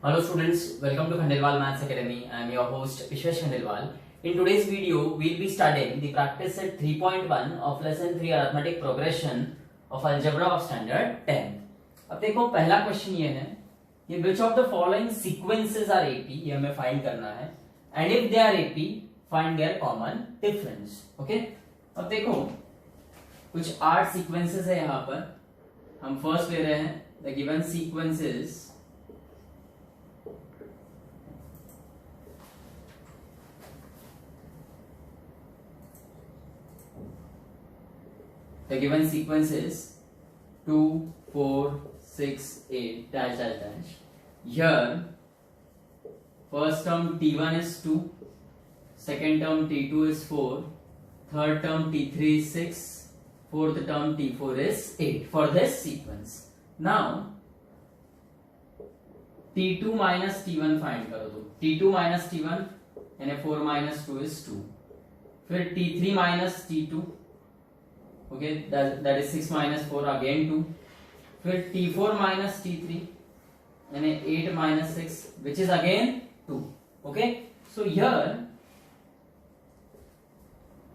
Hello students, welcome to Khandelwal Maths Academy. I am your host Vishwesh Khandelwal. In today's video, we will be studying the practice set 3.1 of lesson 3 arithmetic progression of algebra of standard 10. अब देखो पहला question ये है कि which of the following sequences are AP, ये हमें find करना है, and if they are AP, find their common difference. Okay? अब देखो कुछ 8 सीक्वेंसेस है यहाँ पर. हम फर्स्ट ले रहे हैं the given sequences The given sequence is 2, 4, 6, 8, dash, dash, dash. Here, first term T1 is 2, second term T2 is 4, third term T3 is 6, fourth term T4 is 8 for this sequence. Now, T2 minus T1 find करो तो T2 minus T1 यानी 4 minus 2 is 2. फिर T3 minus T2, okay, that is 6 minus 4 again 2. फिर T4 minus T3 यानी 8 minus 6 which is again 2. Okay, so here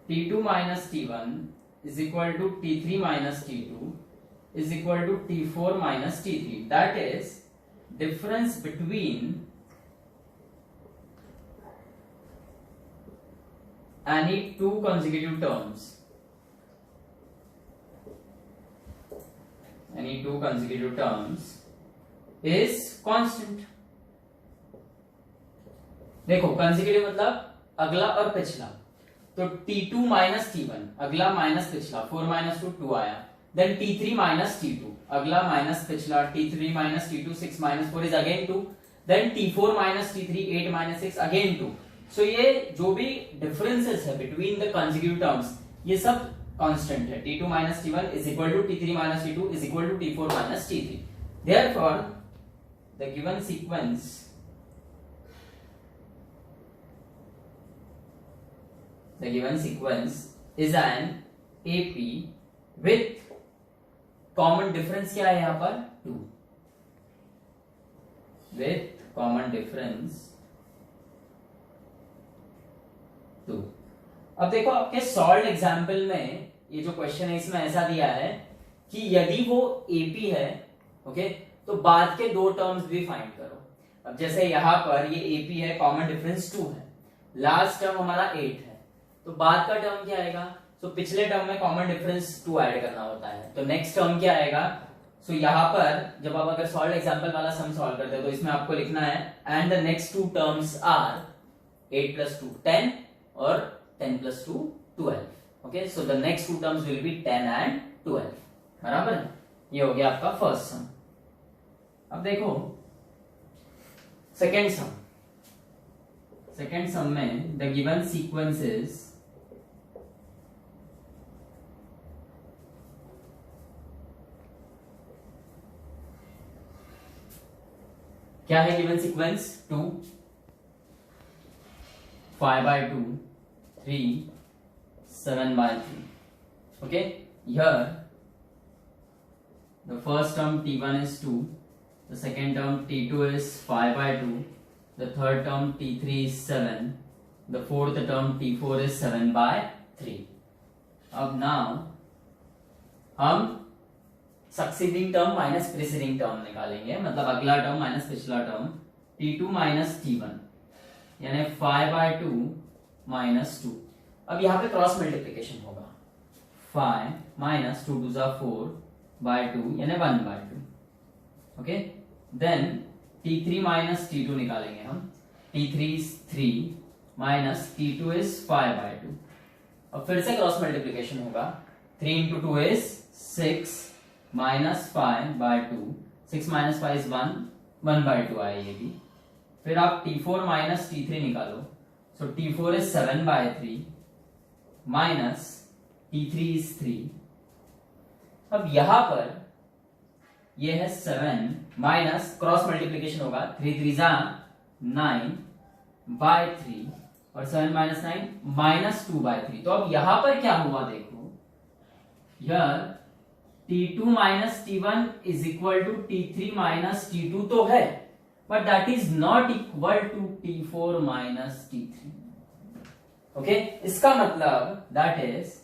T2 minus T1 is equal to T3 minus T2 is equal to T4 minus T3. That is difference between any two consecutive terms. Any two consecutive terms is constant. देखो consecutive मतलब अगला और पिछला. तो T2 minus T1 अगला minus पिछला 4 minus 2 2 आया. Then T3 minus T2 अगला माइनस पिछला T3 minus T2 6 minus 4 is again 2. Then T4 minus T3 8 minus 6 again 2. So ये जो भी differences है between the consecutive terms ये सब constant है. T2 minus T1 is equal to T3 minus T2 is equal to T4 minus T3. Therefore, the given sequence is an AP with common difference क्या है यहाँ पर 2. With common difference 2. अब देखो आपके सॉल्व एग्जाम्पल में ये जो क्वेश्चन है इसमें ऐसा दिया है कि यदि वो एपी है, ओके, तो बाद के दो टर्म्स भी फाइंड करो. अब जैसे यहाँ पर ये एपी है, कॉमन डिफरेंस 2 है, लास्ट टर्म हमारा 8 है, तो बाद का टर्म क्या आएगा? तो पिछले टर्म में कॉमन डिफरेंस 2 ऐड करना होता है, तो नेक्स्ट टर्म क्या आएगा? सो यहाँ पर जब आप अगर सॉल्व एग्जाम्पल वाला सम सॉल्व करते हैं तो इसमें आपको लिखना है and the next two terms are 8 plus 2 10 और 10 plus 2 12. Okay, so the next two terms will be 10 and 12. बराबर है? ये हो गया आपका फर्स्ट सम. अब देखो सेकेंड सम. सेकेंड सम में द गिवन सीक्वेंसेस क्या है? Given sequence 2 5 by 2 3 7 by 3. Okay, here the first term T1 is 2, the second term T2 is 5 by 2, the third term T3 is 7, the fourth term T4 is 7 by 3. अब now हम succeeding term minus preceding term निकालेंगे, मतलब अगला term minus पिछला term. T2 minus T1 यानी 5 by 2 minus 2. अब यहाँ पे क्रॉस मल्टीप्लीकेशन होगा. 5 माइनस 2 2 4 by 2 यानी 1 by 2. Okay, then T3 minus T2 निकालेंगे हम. T3 is 3 minus T2 is 5 by 2. अब फिर से क्रॉस मल्टीप्लीकेशन होगा. 3 into 2 is 6 minus 5 by 2. 6 minus 5 is 1 by 2 आए ये भी. फिर आप T4 माइनस T3 निकालो. सो T4 is 7 by 3 minus T3 is 3. अब यहां पर ये है 7 माइनस क्रॉस मल्टीप्लीकेशन होगा. 3 3 9 by 3 और 7 माइनस 9 माइनस 2 by 3. तो अब यहां पर क्या हुआ देखो, यह T2 minus T1 is equal to T3 minus T2 तो है, but that is not equal to T4 minus T3. Okay, इसका मतलब that is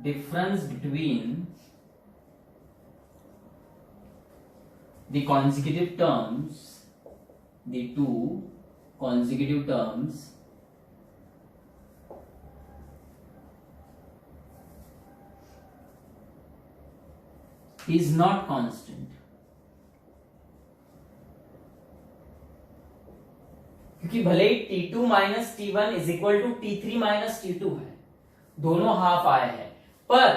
difference between the consecutive terms, the two consecutive terms is not constant. क्योंकि भले ही T2 minus T1 is equal to T3 minus T2 है, दोनों half आए हैं, पर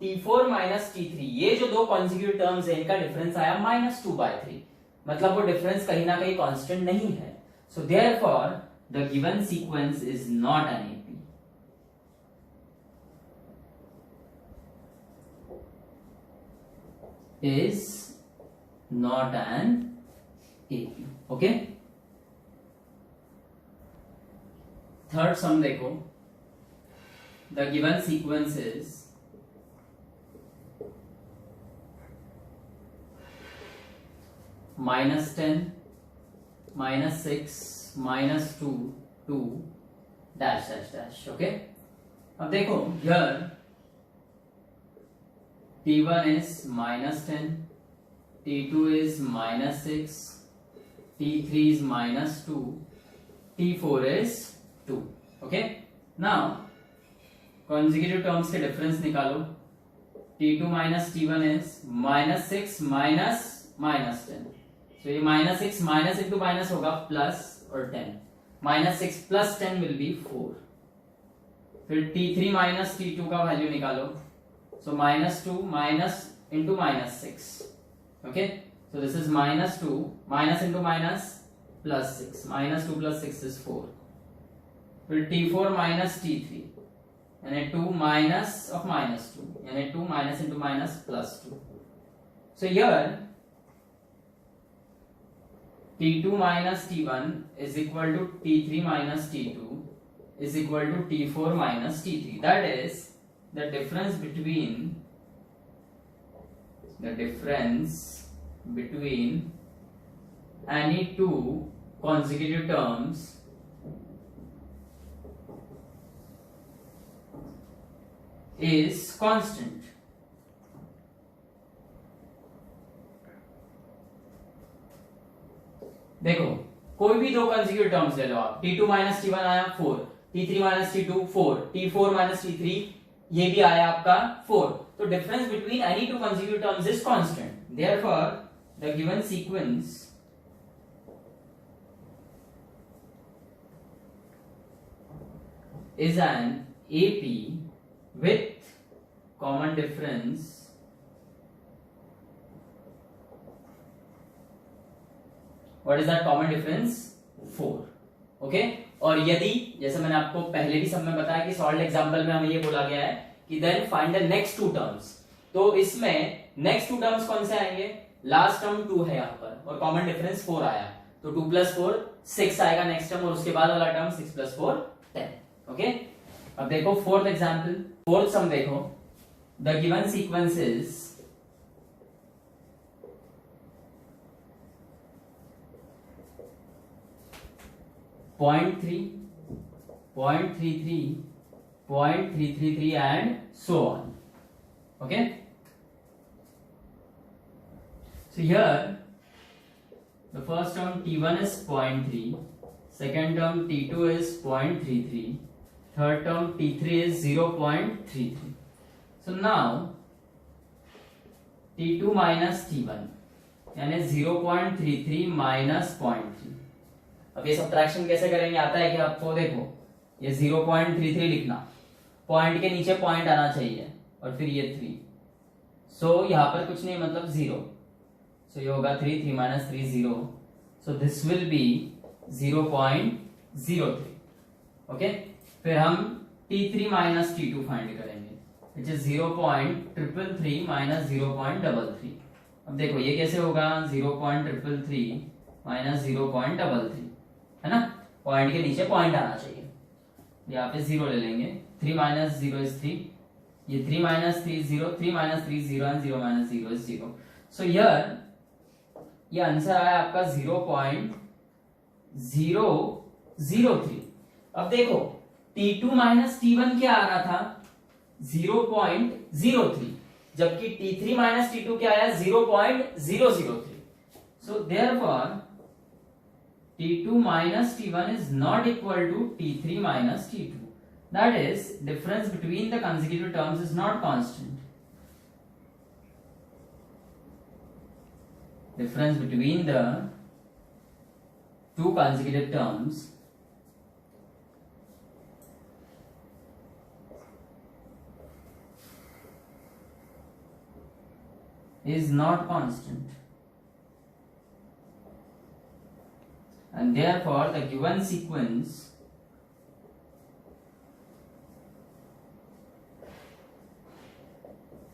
T4 माइनस T3 ये जो दो कॉन्जिक्यूटिव टर्म्स है इनका डिफरेंस आया -2/3, मतलब वो डिफरेंस कहीं ना कहीं कांस्टेंट नहीं है. So therefore the given sequence is not an AP. is not an AP. Okay, third sum देखो. The given sequence is -10, -6, -2, 2 dash dash dash. Okay, अब देखो here T1 is -10, T2 is -6, T3 is -2, T4 is 2. Okay, now consecutive terms के difference निकालो. T2 minus T1 is -6 minus -10. So ये -6 minus into minus होगा plus और 10. -6 plus 10 will be 4. फिर T3 minus T2 का value निकालो. So -2 minus into -6. Okay, so this is -2 minus into minus plus 6. -2 plus 6 is 4. फिर T4 minus T3 यानी 2 minus of -2 यानी 2 minus into minus plus 2. So here T2 minus T1 is equal to T3 minus T2 is equal to T4 minus T3. That is the difference between any two consecutive terms is constant. देखो कोई भी दो consecutive terms ले लो आप. T2 minus T1 आया 4, T3 minus T2 4, T4 minus T3 ये भी आया आपका 4. तो difference between any two consecutive terms is constant. Therefore the given sequence is an AP with common difference what is that common difference 4. Okay, और यदि जैसे मैंने आपको पहले भी सब में बताया कि सॉल्व्ड एग्जांपल में हमें ये बोला गया है कि then find the next two terms. तो इसमें नेक्स्ट टू टर्म्स कौन से आएंगे? लास्ट टर्म 2 है यहाँ पर और कॉमन डिफरेंस 4 आया, तो 2 + 4 6 आएगा नेक्स्ट टर्म, और उसके बाद वाला टर्म 6 + 4 10. ओके, अब देखो फोर्थ एग्जांपल, फोर्थ सम देखो. The given sequence is 0.3, 0.33, 0.333 and so on. Okay, so here the first term T1 is 0.3, second term T2 is 0.33, third term T3 is 0.33. So now T2 minus T1 यानी 0.33 minus 0.3. अब ये subtraction कैसे करेंगे आता है कि आपको देखो ये 0.33 लिखना, पॉइंट के नीचे पॉइंट आना चाहिए और फिर ये 3. सो यहाँ पर कुछ नहीं मतलब 0. सो ये होगा 3, 3 minus 3 0. So this will be 0.03. Okay, फिर हम T3 minus T2 फाइंड करेंगे which is 0.333 minus 0.33. अब देखो ये कैसे होगा 0.333 minus 0.33 है ना, पॉइंट के नीचे पॉइंट आना चाहिए. यहाँ पे 0 ले लेंगे, 3 minus 0 is 3, ये 3 minus 3 0, 3 minus 3 0 and 0 minus 0 is 0. So here ये आंसर आया आपका 0.003। अब देखो T2 माइनस T1 क्या आ रहा था 0.03, जबकि T3 माइनस T2 क्या आया 0.003। So therefore T2 minus T1 is not equal to T3 minus T2. That is, difference between the consecutive terms is not constant. Difference between the two consecutive terms is not constant. And therefore the given sequence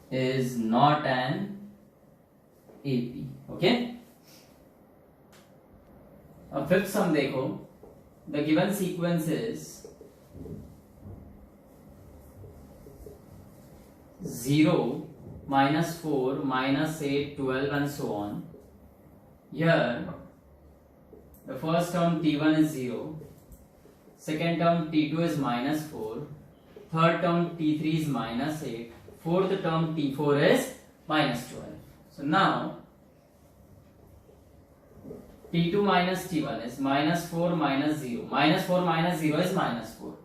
is not an AP. Okay, अब fifth सम देखो, the given sequence is 0, -4, -8, 12 and so on. Here the first term T1 is 0, second term T2 is -4, third term T3 is -8, fourth term T4 is -12. So now T2 minus T1 is -4 minus 0. -4 minus 0 is -4.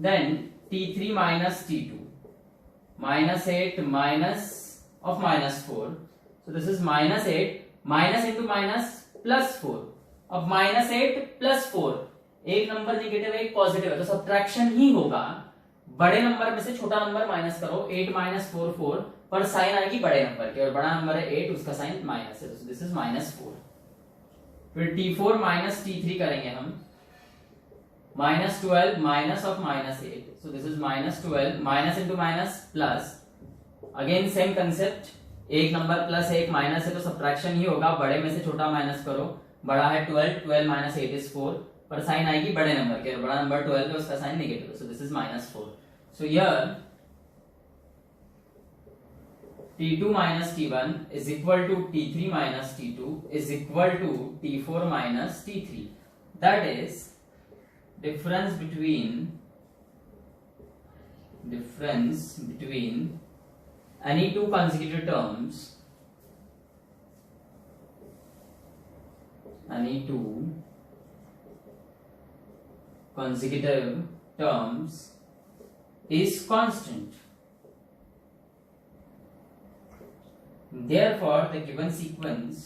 Then T3 minus T2, -8 minus of -4. So this is -8, minus into minus plus 4. अब -8 plus 4, एक number negative एक positive है तो subtraction ही होगा। बड़े number में से छोटा नंबर माइनस करो, 8 माइनस 4 4, पर साइन आएगी बड़े नंबर की, और बड़ा नंबर है 8, उसका साइन माइनस है, तो दिस इज -4। फिर T4 माइनस T3 करेंगे हम, -12 minus of -8, so this is -12, minus into minus plus, again same concept, एक नंबर प्लस एक माइनस है तो सब्ट्रैक्शन ही होगा, बड़े में से छोटा माइनस करो, बड़ा है 12, 12 माइनस 8 इज 4, पर साइन आएगी बड़े नंबर के, और बड़ा नंबर 12 है उसका साइन नेगेटिव है, so this is -4। So here T2 minus T1 is equal to T3 minus T2 is equal to T4 minus T3. That is difference between any two consecutive terms, is constant. Therefore the given sequence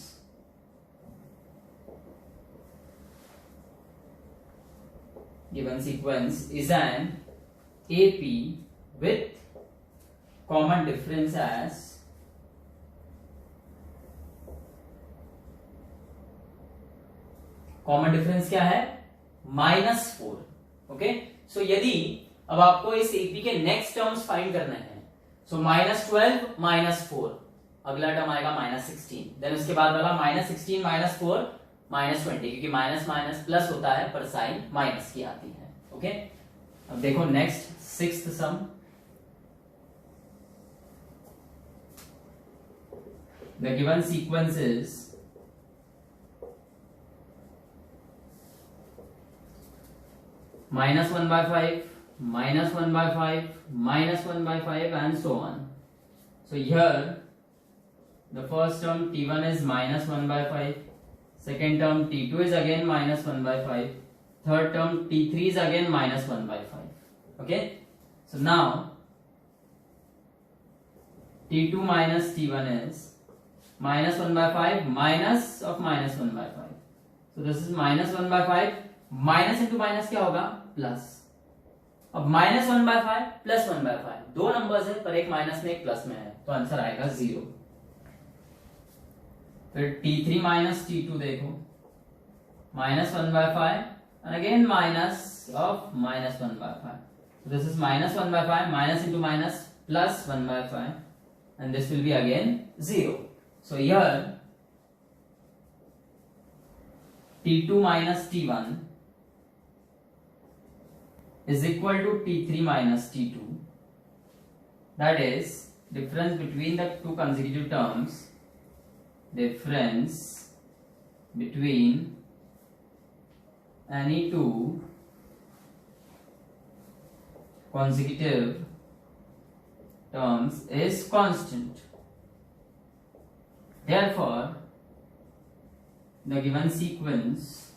is an AP with common difference as क्या है -4। Okay, सो यदि अब आपको इस AP के next terms find करना है, सो -12 -4, अगला टर्म आएगा -16, देन उसके बाद वाला -16 -4 -20, क्योंकि माइनस माइनस प्लस होता है पर साइन माइनस की आती है। ओके, अब देखो next sixth sum, the given sequence is -1/5, -1/5, -1/5 and so on. So here the first term T1 is -1/5, second term T2 is again -1/5, third term T3 is again -1/5. Okay, so now T2 minus T1 is -1/5 minus of -1/5, so this is -1/5, minus into minus क्या होगा plus, अब -1/5 plus 1/5, दो numbers है पर एक minus में एक plus में है, तो आंसर आएगा 0। फिर T3 माइनस T2 देखो, -1/5 and again minus of -1/5, so this is -1/5, minus into minus plus 1/5, and this will be again 0. So here T2 minus T1 is equal to T3 minus T2, that is difference between the two consecutive terms, difference between any two consecutive terms is constant. Therefore, the given sequence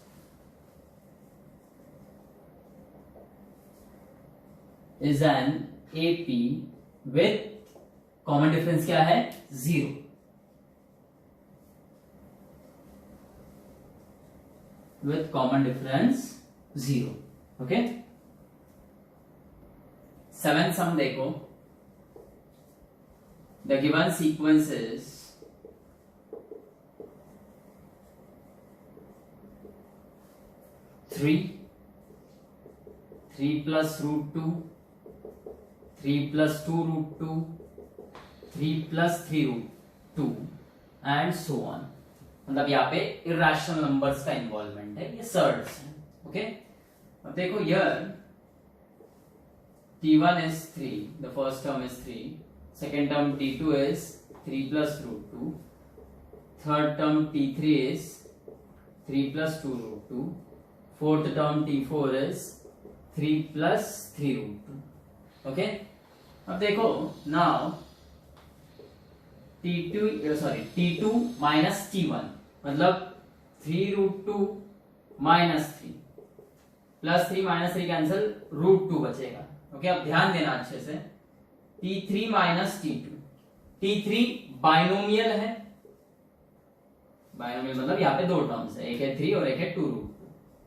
is an AP with common difference क्या है? 0. With common difference 0. Okay? 7th sum देखो. The given sequence is three plus root 2, 3 plus 2 root 2, 3 plus 3 root 2 and so on. मतलब यहाँ पे irrational numbers का involvement है, ये surds है. ओके, अब देखो here t1 is 3, the first term is 3, second term t2 is 3 plus root 2, third term t3 is 3 plus 2 root 2, fourth term t4 is 3 plus 3 root 2. Okay, अब देखो now t2 minus t1 मतलब 3 root 2 minus 3 plus 3 minus 3 cancel, root 2 बचेगा. Okay, अब ध्यान देना अच्छे से. t3 minus t2, t3 binomial है. बाइनोमियल मतलब यहाँ पे दो टर्म्स है, एक है 3 और एक है 2 root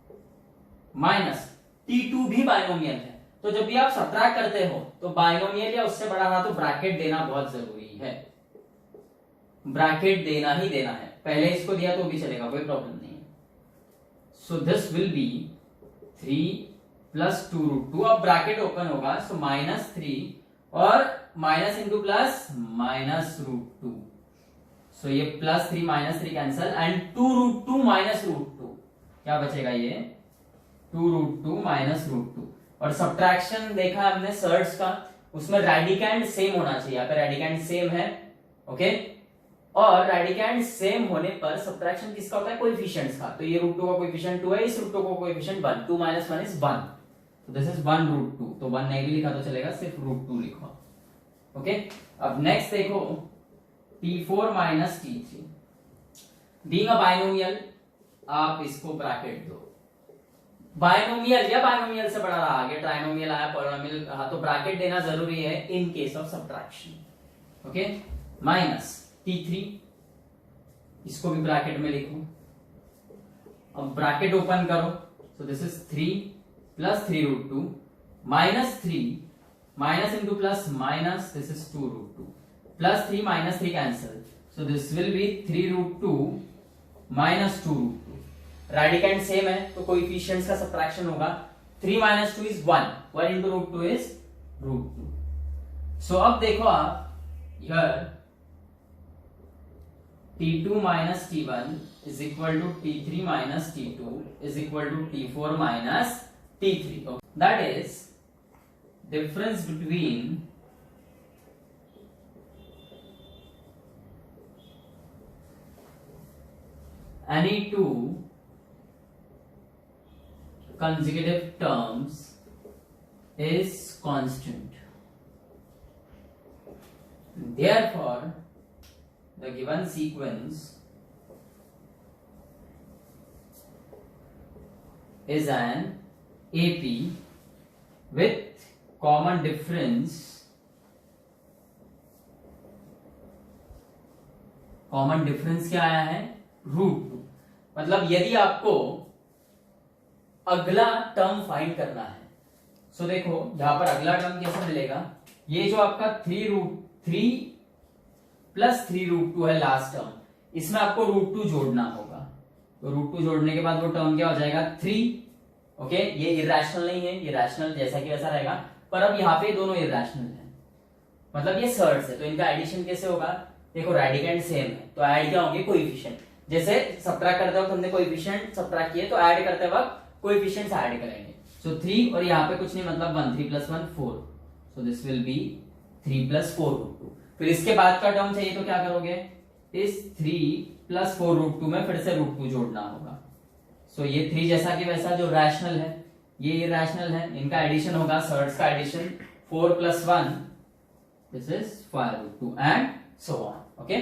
2 माइनस t2 भी बाइनोमियल है. तो जब भी आप सब्ट्रैक्ट करते हो तो बाइनोमियल या उससे बड़ा रहा तो ब्रैकेट देना बहुत जरूरी है. ब्रैकेट देना ही देना है. पहले इसको दिया तो भी चलेगा, कोई प्रॉब्लम नहीं है. So this will be 3 plus 2 root 2. अब ब्रैकेट ओपन होगा, सो -3 और minus into plus minus root 2. So ये +3 -3 cancel and 2 root 2 minus root 2 क्या बचेगा? ये 2 root 2 माइनस रूट 2. और सब्ट्रैक्शन देखा हमने सर्ट्स का, उसमें रेडिकेंड सेम होना चाहिए. यहाँ पे रेडिकेंड सेम है. ओके, और रेडिकेंड सेम होने पर सब्ट्रैक्शन किसका होता है? कोएफिशिएंट्स का. तो ये रूट 2 का कोएफिशिएंट 2 है, इस रूट 2 का कोएफिशिएंट 1. 2 minus 1 is 1. तो दिस इज 1 root 2. तो 1 नहीं भी लिखा तो चलेगा, सिर्फ रूट 2 लिखो. ओके, अब नेक्स्ट देखो t4 minus t3. Being a binomial आप इसको ब्रैकेट दो. बाइनोमियल या बाइनोमियल से बड़ा रहा, आगे ट्राइनोमियल आया, पॉलिनोमियल रहा, तो ब्रैकेट देना जरूरी है in case of subtraction. Okay, minus t3, इसको भी ब्रैकेट में लिखो. अब ब्रैकेट ओपन करो, so this is 3 plus 3 root 2 minus 3 minus into plus minus, this is 2 root 2 plus 3 minus 3 cancel, so this will be 3 root 2 minus 2 root 2. Radicand same है तो coefficients का subtraction होगा. 3 minus 2 is 1, 1 into root 2 is root 2. सो अब देखो आप here t2 minus t1 is equal to t3 minus t2 is equal to t4 minus t3. Okay. That is difference between any two consecutive terms is constant. Therefore, the given sequence is an AP with common difference. Common difference क्या आया है? Root 2. मतलब यदि आपको अगला term find करना है, सो देखो यहां पर अगला टर्म कैसे मिलेगा? ये जो आपका 3 root 3 plus 3 root 2 है लास्ट टर्म, इसमें आपको रूट 2 जोड़ना होगा. तो रूट 2 जोड़ने के बाद वो टर्म क्या हो जाएगा? 3. ओके, ये इरेशनल नहीं है, ये रैशनल जैसा कि वैसा रहेगा, पर अब यहाँ पे दोनों इरेशनल है, मतलब ये सर्ड्स है, तो इनका एडिशन कैसे होगा? देखो रेडिकेंड सेम है तो ऐड क्या होंगे? कोएफिशिएंट. जैसे सब्ट्रैक्ट करते वक्त हमने कोएफिशिएंट सब्ट्रैक्ट किए, तो ऐड करते वक्त कोएफिशिएंट्स ऐड करेंगे. सो 3 और यहाँ पे कुछ नहीं, मतलब 1, 3 plus 1 4. So this will be 3 plus 4 root 2. फिर इसके बाद का टर्म चाहिए तो क्या करोगे? इस 3 प्लस 4 रूट 2 में फिर से रूट 2 जोड़ना होगा। सो ये 3 जैसा कि वैसा जो रैशनल है, ये इरैशनल है, इनका एडिशन होगा, सर्ड्स का addition 4 + 1 this is 5 root 2 and so on. Okay